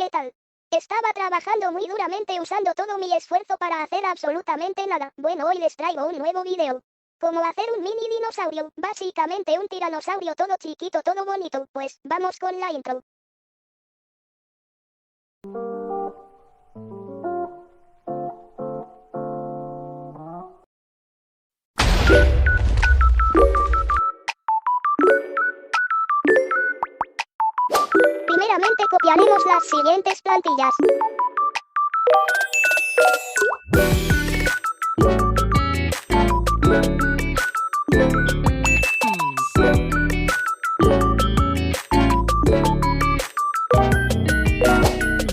¿qué tal? Estaba trabajando muy duramente usando todo mi esfuerzo para hacer absolutamente nada. Bueno, hoy les traigo un nuevo video. Cómo hacer un mini dinosaurio, básicamente un tiranosaurio todo chiquito, todo bonito. Pues, vamos con la intro. Primeramente copiaremos las siguientes plantillas.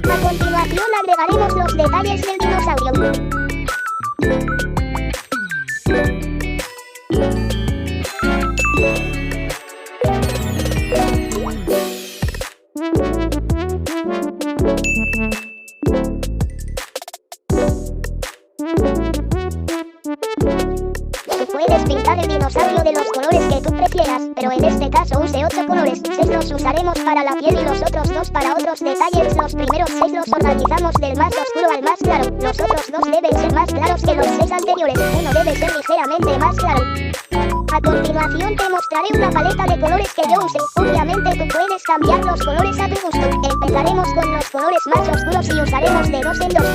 A continuación agregaremos los detalles del dinosaurio. Tú puedes pintar el dinosaurio de los colores que tú prefieras, pero en este caso use 8 colores. 6 los usaremos para la piel y los otros 2 para otros detalles. Los primeros 6 los organizamos del más oscuro al más claro. Los otros 2 deben ser más claros que los 6 anteriores. Uno debe ser ligeramente más claro. A continuación te mostraré una paleta de colores que yo use. Obviamente tú puedes cambiar los colores a tu gusto. Empezaremos con los colores más oscuros y usaremos de 2 en 2.